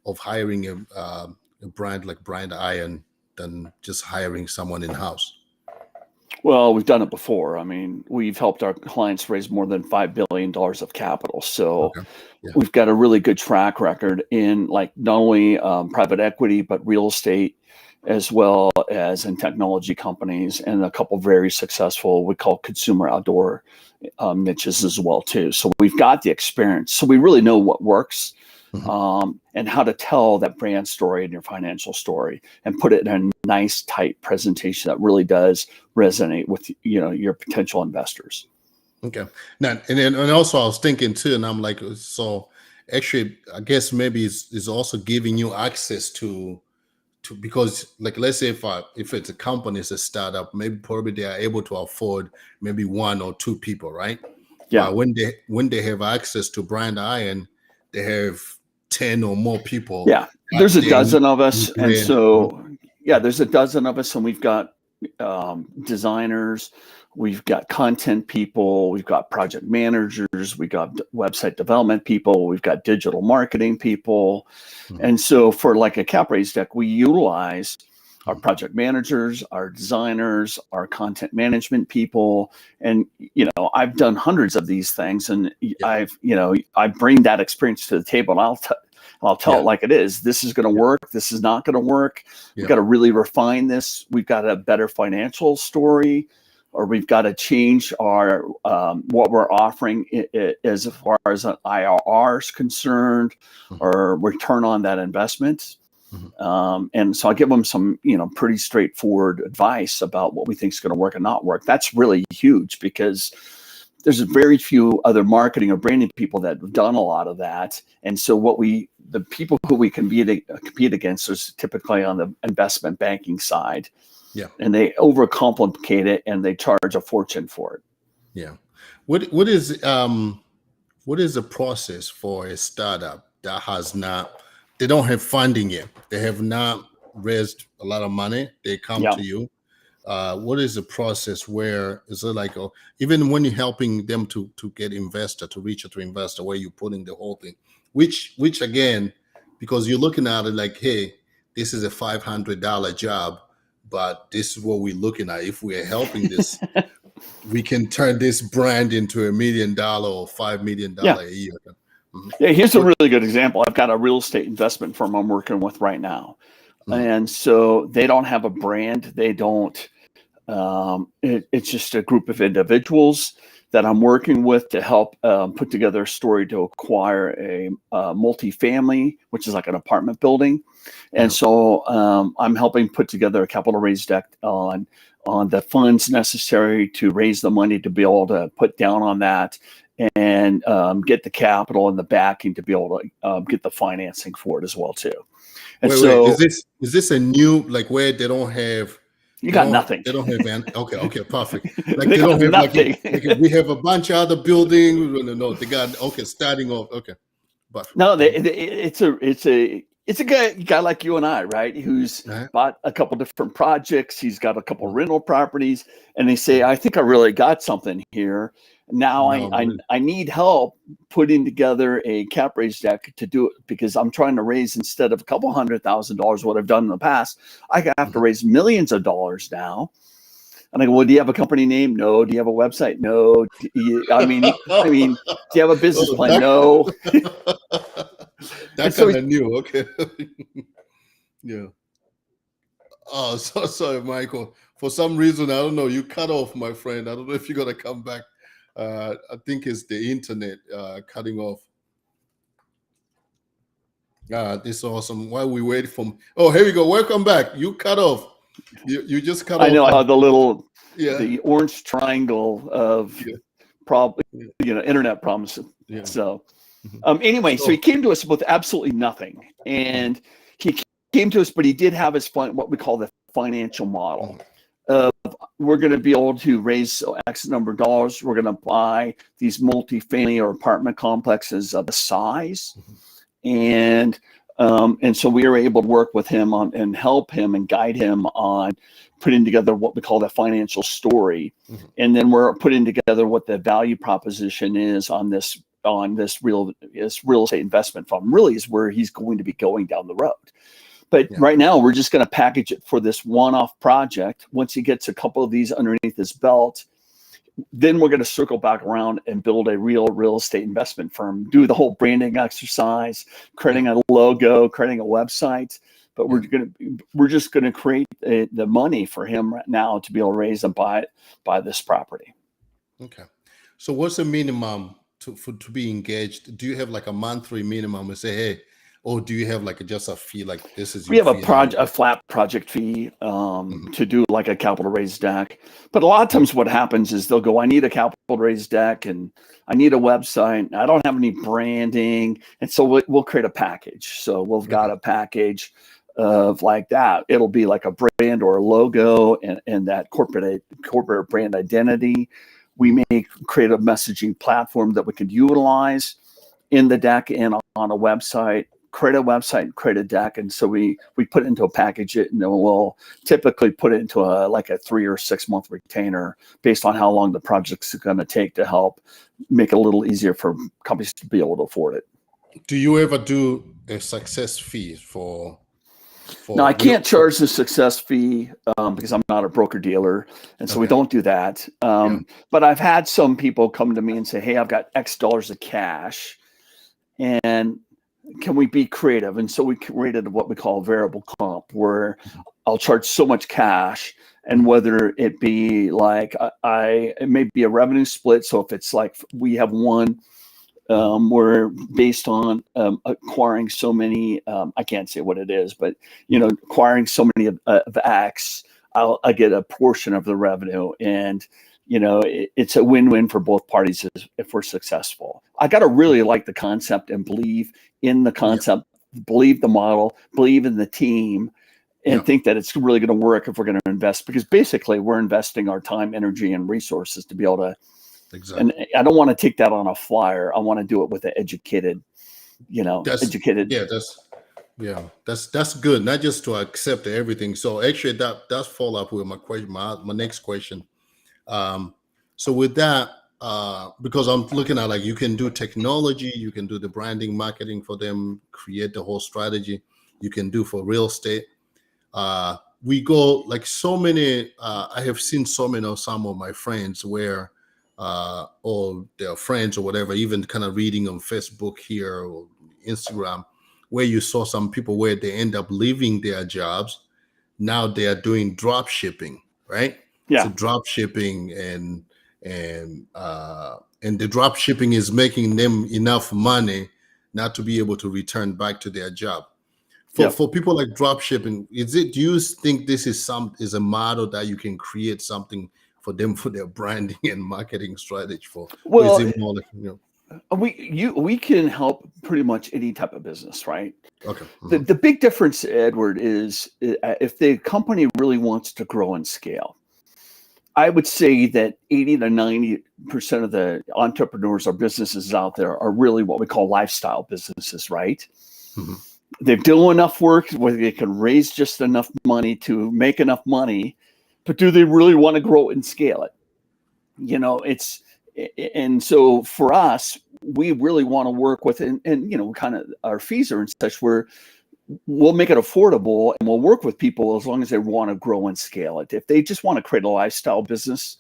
Speaker 1: of hiring a brand like brand iron than just hiring someone in-house?
Speaker 2: Well, we've done it before. I mean, we've helped our clients raise more than $5 billion of capital. So
Speaker 1: Okay. Yeah.
Speaker 2: we've got a really good track record in like not only private equity, but real estate, as well as in technology companies, and a couple very successful, we call consumer outdoor niches as well too. So we've got the experience. So we really know what works,
Speaker 1: Mhm.
Speaker 2: and how to tell that brand story and your financial story and put it in a nice, tight presentation that really does resonate with your potential investors.
Speaker 1: Okay. Now, and also I was thinking too, and I'm like, so actually, I guess maybe it's also giving you access to because like let's say if it's a company, it's a startup, maybe probably they are able to afford maybe one or two people, right?
Speaker 2: Yeah.
Speaker 1: But when they have access to brand iron, they have 10 or more people
Speaker 2: Yeah,
Speaker 1: that
Speaker 2: there's a
Speaker 1: they
Speaker 2: dozen of us, and
Speaker 1: brand. Mhm,
Speaker 2: so yeah, there's a dozen of us, and we've got designers, we've got content people, we've got project managers, we've got website development people, we've got digital marketing people,
Speaker 1: mhm,
Speaker 2: and so for like a cap raise deck, we utilize our
Speaker 1: mhm.
Speaker 2: project managers, our designers, our content management people, and I've done hundreds of these things, and
Speaker 1: Yeah,
Speaker 2: I bring that experience to the table, and I'll tell
Speaker 1: yeah,
Speaker 2: it like it is. This is going to
Speaker 1: yeah,
Speaker 2: work. This is not going to work. We've
Speaker 1: yeah.
Speaker 2: got to really refine this. We've got a better financial story, or we've got to change our what we're offering as far as an IRR is concerned,
Speaker 1: Mhm,
Speaker 2: or return on that investment.
Speaker 1: mhm.
Speaker 2: And so I give them some, pretty straightforward advice about what we think is going to work and not work. That's really huge because there's very few other marketing or branding people that have done a lot of that. And so the people who we compete against is typically on the investment banking side,
Speaker 1: Yeah,
Speaker 2: and they overcomplicate it and they charge a fortune for it.
Speaker 1: yeah. What is the process for a startup that has not, they don't have funding yet, they have not raised a lot of money, they come
Speaker 2: Yeah.
Speaker 1: to you? What is the process? Where is it like, oh, even when you're helping them to get investor, to reach out to investor, where you're putting the whole thing, which again, because you're looking at it like, hey, this is a $500 job, but this is what we're looking at. If we are helping this, we can turn this brand into $1 million or $5 million
Speaker 2: Yeah.
Speaker 1: a year. Mhm.
Speaker 2: Yeah. Here's a
Speaker 1: What?
Speaker 2: really good example. I've got a real estate investment firm I'm working with right now.
Speaker 1: Mhm.
Speaker 2: And so they don't have a brand. They don't. It's just a group of individuals that I'm working with to help put together a story to acquire a multifamily, which is like an apartment building. And
Speaker 1: Yeah.
Speaker 2: so I'm helping put together a capital raise deck on the funds necessary to raise the money to be able to put down on that and get the capital and the backing to be able to get the financing for it as well too. And
Speaker 1: Wait. Is
Speaker 2: so
Speaker 1: this a new, like, where they don't have,
Speaker 2: you got nothing.
Speaker 1: they don't have okay, perfect. Like
Speaker 2: They
Speaker 1: they
Speaker 2: got
Speaker 1: don't have like
Speaker 2: nothing.
Speaker 1: we have a bunch of other buildings. No, they got, okay, starting off. Okay, perfect.
Speaker 2: No,
Speaker 1: Mhm.
Speaker 2: it's a guy like you and I, right? Who's
Speaker 1: Uh-huh.
Speaker 2: bought a couple different projects. He's got a couple
Speaker 1: Mhm.
Speaker 2: rental properties, and they say,
Speaker 1: Mhm.
Speaker 2: "I think I really got something here. Now I
Speaker 1: No,
Speaker 2: I,
Speaker 1: really.
Speaker 2: I need help putting together a cap raise deck to do it because I'm trying to raise instead of a couple $100,000 what I've done in the past. I have to
Speaker 1: Mhm.
Speaker 2: raise millions of dollars now." And I go, "Well, do you have a company name? No. Do you have a website? No. I mean, do you have a business
Speaker 1: Oh,
Speaker 2: plan? No." And
Speaker 1: that
Speaker 2: so
Speaker 1: kind of new. Okay. Yeah. Oh, so sorry, Michael. For some reason, I don't know. You cut off, my friend. I don't know if you're gonna come back. I think it's the internet cutting off. This is awesome. While we wait for, oh, here we go. Welcome back. You cut off. You just cut
Speaker 2: I
Speaker 1: off.
Speaker 2: know how
Speaker 1: Yeah.
Speaker 2: the orange triangle of
Speaker 1: Yeah.
Speaker 2: prob
Speaker 1: Yeah.
Speaker 2: internet problems.
Speaker 1: Yeah.
Speaker 2: So
Speaker 1: Mhm.
Speaker 2: anyway, so he
Speaker 1: So,
Speaker 2: came to us with absolutely nothing,
Speaker 1: mhm,
Speaker 2: and he came to us, but he did have his what we call the financial model.
Speaker 1: mhm,
Speaker 2: We're going to be able to raise X number of dollars. We're going to buy these multifamily or apartment complexes of a size,
Speaker 1: mhm,
Speaker 2: and so we were able to work with him on and help him and guide him on putting together what we call the financial story,
Speaker 1: mhm.
Speaker 2: and then we're putting together what the value proposition is on this real estate investment fund. Really, is where he's going to be going down the road. But
Speaker 1: Yeah.
Speaker 2: right now, we're just going to package it for this one-off project. Once he gets a couple of these underneath his belt, then we're going to circle back around and build a real estate investment firm, do the whole branding exercise,
Speaker 1: Yeah.
Speaker 2: creating a logo, creating a website. But
Speaker 1: Yeah.
Speaker 2: we're just going to create the money for him right now to be able to raise and buy this property.
Speaker 1: Okay. So, what's the minimum to be engaged? Do you have like a monthly minimum and say, hey, Or do you have like just a fee, like this is
Speaker 2: We
Speaker 1: your
Speaker 2: have
Speaker 1: fee and then
Speaker 2: a flat project fee
Speaker 1: Mhm.
Speaker 2: to do like a capital raise deck. But a lot of times what happens is they'll go, I need a capital raise deck and I need a website. I don't have any branding. And so we'll create a package. So we've got
Speaker 1: Okay.
Speaker 2: a package of like that. It'll be like a brand or a logo and that corporate brand identity. We
Speaker 1: Mhm.
Speaker 2: may create a messaging platform that we could utilize in the deck and on a website, create a website, create a deck. And so we put it into a package it, and then we'll typically put it into like a 3 or 6 month retainer based on how long the project's going to take to help make it a little easier for companies to be able to afford it.
Speaker 1: Do you ever do a success fee
Speaker 2: Now, I
Speaker 1: for real?
Speaker 2: can't charge the success fee because I'm not a broker dealer. And so we
Speaker 1: Okay.
Speaker 2: don't do that.
Speaker 1: Yeah.
Speaker 2: But I've had some people come to me and say, hey, I've got X dollars of cash. And can we be creative? And so we created what we call variable comp, where I'll charge so much cash, and
Speaker 1: Mhm.
Speaker 2: whether it be like it may be a revenue split. So if it's like we have one
Speaker 1: Mhm.
Speaker 2: where based on acquiring so many, I can't say what it is, but
Speaker 1: Mhm.
Speaker 2: acquiring so many of X, I get a portion of the revenue, and it's a win-win for both parties if we're successful. I got to really like the concept and believe in the
Speaker 1: Yeah.
Speaker 2: concept, believe the model, believe in the team, and
Speaker 1: Yeah.
Speaker 2: think that it's really going to work if we're going to invest, because basically we're investing our time, energy, and resources to be able to. And
Speaker 1: Exactly.
Speaker 2: I don't want to take that on a flyer. I want to do it with an educated,
Speaker 1: That's
Speaker 2: educated.
Speaker 1: yeah, that's good. Not just to accept everything. So actually that does follow up with my question, my next question. Um, so with that, because I'm looking at like you can do technology, you can do the branding, marketing for them, create the whole strategy. You can do for real estate. We go like so many. I have seen so many of some of my friends where, or their friends or whatever, even kind of reading on Facebook here or Instagram, where you saw some people where they end up leaving their jobs. Now they are doing drop shipping, right? So
Speaker 2: Yeah.
Speaker 1: drop shipping and the drop shipping is making them enough money not to be able to return back to their job. For
Speaker 2: Yep.
Speaker 1: for people like drop shipping, do you think this is a model that you can create something for them for their branding and marketing strategy for, or is
Speaker 2: Well,
Speaker 1: it more like
Speaker 2: we can help pretty much any type of business, right?
Speaker 1: okay.
Speaker 2: The big difference, Edward, is if the company really wants to grow and scale. I would say that 80 to 90% of the entrepreneurs or businesses out there are really what we call lifestyle businesses, right?
Speaker 1: Mhm.
Speaker 2: They do enough work where they can raise just enough money to make enough money, but do they really want to grow and scale it? It's and so for us, we really want to work with and kind of our fees are and such where we'll make it affordable and we'll work with people as long as they want to grow and scale it. If they just want to create a lifestyle business.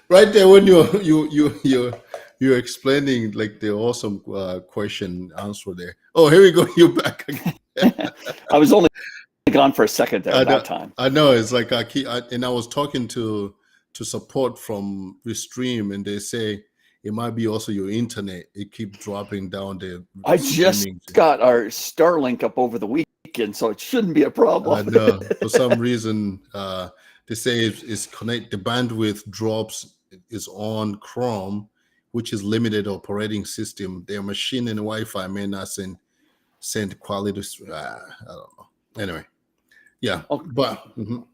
Speaker 1: Right there when you're explaining like the awesome question answer there. Oh, here we go. You're back again.
Speaker 2: I was only gone for a second there
Speaker 1: I
Speaker 2: that
Speaker 1: know,
Speaker 2: time.
Speaker 1: I know. It's like and I was talking to support from Restream, and they say it might be also your internet. It keep dropping down the
Speaker 2: I just
Speaker 1: streaming.
Speaker 2: got our Starlink up over the weekend, so it shouldn't be a problem.
Speaker 1: And for some reason, they say it's connect. The bandwidth drops is on Chrome, which is limited operating system. Their machine and Wi-Fi may not send quality. I don't know. Anyway, yeah,
Speaker 2: Oh,
Speaker 1: but. Mhm.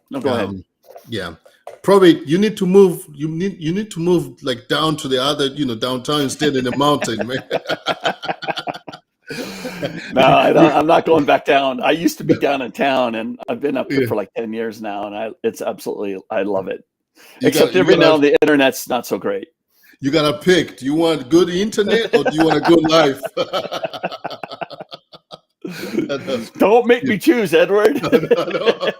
Speaker 2: no, go ahead.
Speaker 1: Um, yeah, probably you need to move. You need to move like down to the other, downtown instead in the mountain, man.
Speaker 2: No, I don't.
Speaker 1: You-
Speaker 2: I'm not going back down. I used to be down in town, and I've been up here
Speaker 1: yeah,
Speaker 2: for like 10 years now, and it's absolutely I love it.
Speaker 1: you got
Speaker 2: Except
Speaker 1: you
Speaker 2: every now
Speaker 1: gotta
Speaker 2: and the internet's not so great.
Speaker 1: you gotta pick. Do you want good internet or do you want a good life? I know.
Speaker 2: Don't make
Speaker 1: Yeah,
Speaker 2: me choose, Edward.
Speaker 1: I know.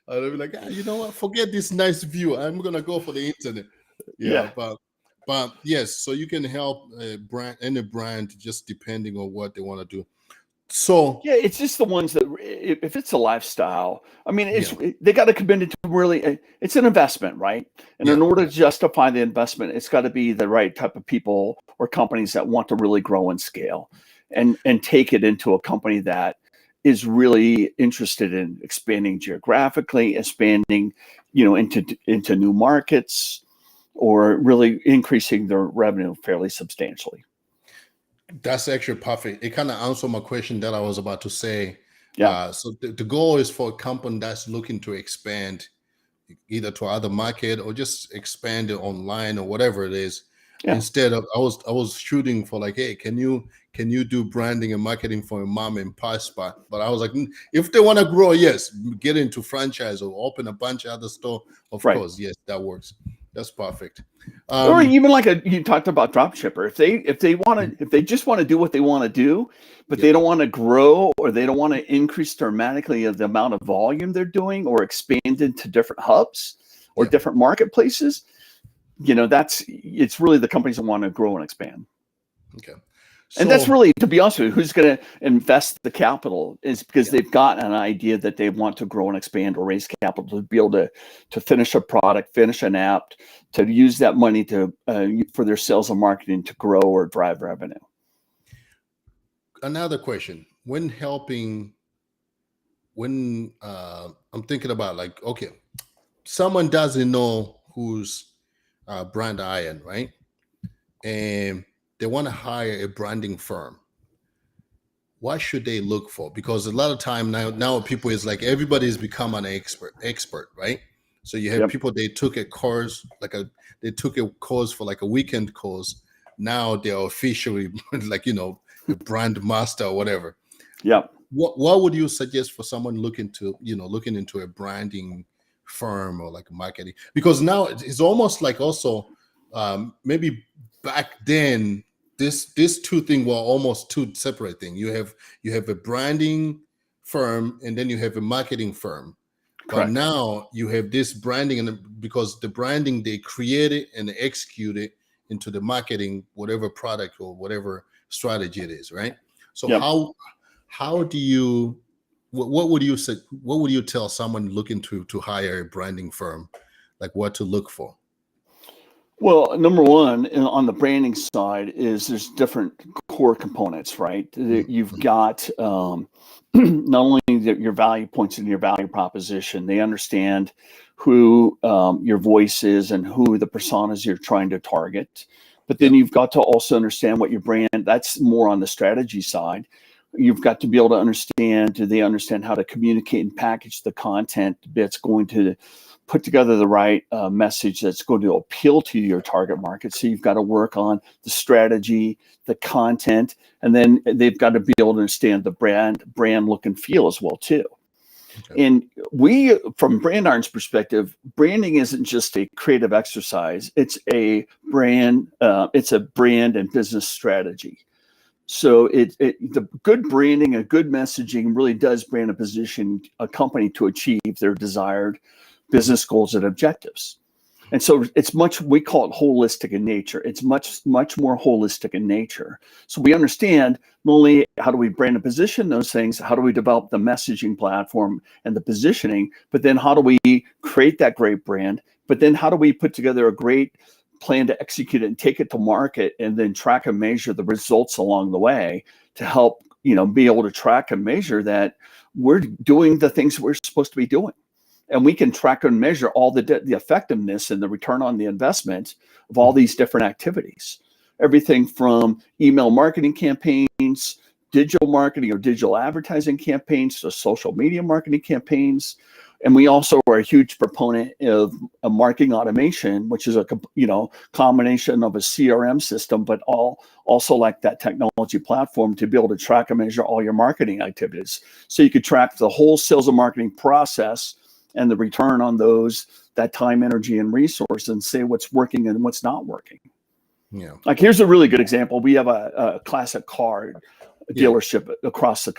Speaker 1: I'll be like, you know what? Forget this nice view. I'm gonna go for the internet. Yeah,
Speaker 2: Yeah.
Speaker 1: but yes, so you can help a brand, any brand, just depending on what they want to do. So
Speaker 2: Yeah, it's just the ones that if it's a lifestyle, I mean,
Speaker 1: yeah,
Speaker 2: they got to commit it to really. It's an investment, right? And
Speaker 1: yeah,
Speaker 2: in order to justify the investment, it's got to be the right type of people or companies that want to really grow and scale, and take it into a company that is really interested in expanding geographically, expanding, into new markets, or really increasing their revenue fairly substantially.
Speaker 1: that's actually perfect. It kind of answered my question that I was about to say.
Speaker 2: Yeah,
Speaker 1: So the goal is for a company that's looking to expand either to other market or just expand it online or whatever it is.
Speaker 2: yeah,
Speaker 1: Instead of I was shooting for like, hey, can you do branding and marketing for a mom and pop spot? But I was like, if they want to grow, yes, get into franchise or open a bunch of other store. Of
Speaker 2: right.
Speaker 1: course, yes, that works. That's perfect.
Speaker 2: Or
Speaker 1: Um,
Speaker 2: even like you talked about drop shipper. If they just want to do what they want to do, but
Speaker 1: yeah,
Speaker 2: they don't want to grow, or they don't want to increase dramatically the amount of volume they're doing, or expand into different hubs or
Speaker 1: yeah.
Speaker 2: different marketplaces, it's really the companies that want to grow and expand.
Speaker 1: Okay.
Speaker 2: And that's
Speaker 1: So
Speaker 2: really, to be honest with you, who's going to invest the capital is because
Speaker 1: yeah,
Speaker 2: they've got an idea that they want to grow and expand or raise capital to be able to finish a product, finish an app, to use that money to for their sales and marketing to grow or drive revenue.
Speaker 1: another question. When I'm thinking about like, okay, someone doesn't know who's brand iron, right? And they want to hire a branding firm. What should they look for? Because a lot of time now people is like everybody's become an expert, right? So you have
Speaker 2: Yep.
Speaker 1: people they took a course they took a course for like a weekend course. Now they're officially like a brand master or whatever.
Speaker 2: Yep.
Speaker 1: What would you suggest for someone looking into a branding firm or like marketing? Because now it's almost like also maybe back then this two thing were almost two separate things. You have a branding firm and then you have a marketing firm. But
Speaker 2: Correct.
Speaker 1: now you have this branding, and because the branding they create it and execute it into the marketing, whatever product or whatever strategy it is, right? So
Speaker 2: Yep.
Speaker 1: how do you what would you say, what would you tell someone looking to hire a branding firm, like what to look for?
Speaker 2: Well, number one, on the branding side, is there's different core components, right? You've
Speaker 1: Mhm.
Speaker 2: got not only your value points and your value proposition, they understand who your voice is and who the personas you're trying to target. But then
Speaker 1: Yep.
Speaker 2: you've got to also understand what your brand, that's more on the strategy side. You've got to be able to understand, do they understand how to communicate and package the content that's going to put together the right message that's going to appeal to your target market. So you've got to work on the strategy, the content, and then they've got to be able to understand the brand look and feel as well too.
Speaker 1: Okay.
Speaker 2: And from Brand Iron's perspective, branding isn't just a creative exercise; it's a brand. It's a brand and business strategy. So the good branding, a good messaging really does brand a position a company to achieve their desired business goals and objectives. And so it's much, we call it holistic in nature. It's much, much more holistic in nature. So we understand not only how do we brand and position those things, how do we develop the messaging platform and the positioning, but then how do we create that great brand? But then how do we put together a great plan to execute it and take it to market and then track and measure the results along the way to help, be able to track and measure that we're doing the things we're supposed to be doing. And we can track and measure all the effectiveness and the return on the investment of all
Speaker 1: Mhm.
Speaker 2: these different activities. Everything from email marketing campaigns, digital marketing or digital advertising campaigns, to social media marketing campaigns. And we also are a huge proponent of a marketing automation, which is a combination of a CRM system, but also like that technology platform to be able to track and measure all your marketing activities. So you could track the whole sales and marketing process and the return on that time, energy, and resource, and say what's working and what's not working.
Speaker 1: Yeah.
Speaker 2: Like, here's a really good example. We have a classic car
Speaker 1: Yeah.
Speaker 2: dealership across the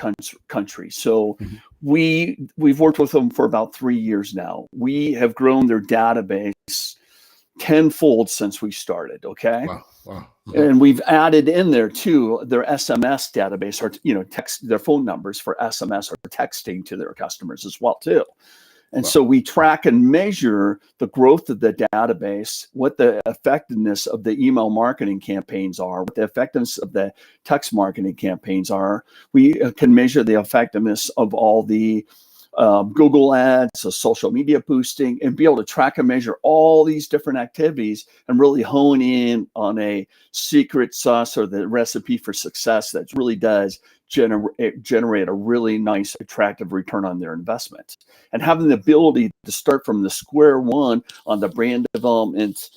Speaker 2: country. So
Speaker 1: Mhm.
Speaker 2: we've worked with them for about 3 years now. We have grown their database tenfold since we started. Okay.
Speaker 1: Wow. Wow. Mhm.
Speaker 2: And we've added in there too their SMS database, or text their phone numbers for SMS or texting to their customers as well too. And
Speaker 1: Wow.
Speaker 2: so we track and measure the growth of the database, what the effectiveness of the email marketing campaigns are, what the effectiveness of the text marketing campaigns are. We can measure the effectiveness of all the Google ads, so social media boosting, and be able to track and measure all these different activities and really hone in on a secret sauce or the recipe for success that really does generate a really nice, attractive return on their investment. And having the ability to start from the square one on the brand development,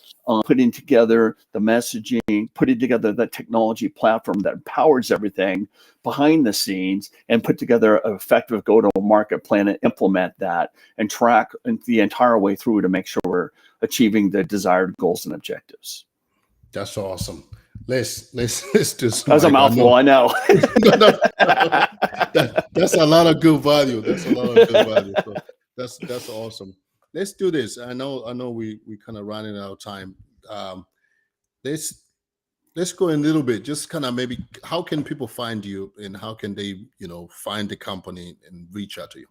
Speaker 2: putting together the messaging, putting together the technology platform that empowers everything behind the scenes, and put together an effective go-to-market plan and implement that and track the entire way through to make sure we're achieving the desired goals and objectives.
Speaker 1: That's awesome. Let's do some,
Speaker 2: That's a
Speaker 1: Michael. I know.
Speaker 2: mouthful, I know.
Speaker 1: No, no, no. That's a lot of good value. That's a lot of good value. So that's awesome. Let's do this. I know we kind of running out of time. Um, let's let's go in a little bit. Just kind of maybe how can people find you and how can they find the company and reach out to you?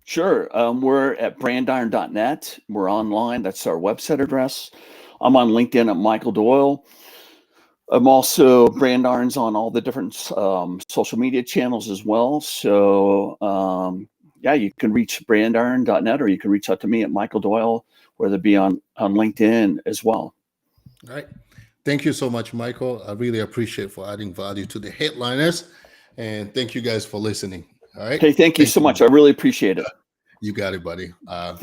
Speaker 2: Sure. We're at brandiron.net. We're online. That's our website address. I'm on LinkedIn at Michael Doyle. I'm also Brand Irons on all the different social media channels as well. So yeah, you can reach brandiron.net, or you can reach out to me at Michael Doyle, whether it be on LinkedIn as well.
Speaker 1: All right. Thank you so much, Michael. I really appreciate for adding value to the headliners. And thank you guys for listening. All right.
Speaker 2: Hey, thank you
Speaker 1: Thank
Speaker 2: so much.
Speaker 1: you.
Speaker 2: I really appreciate it.
Speaker 1: You got it, buddy.
Speaker 2: Thank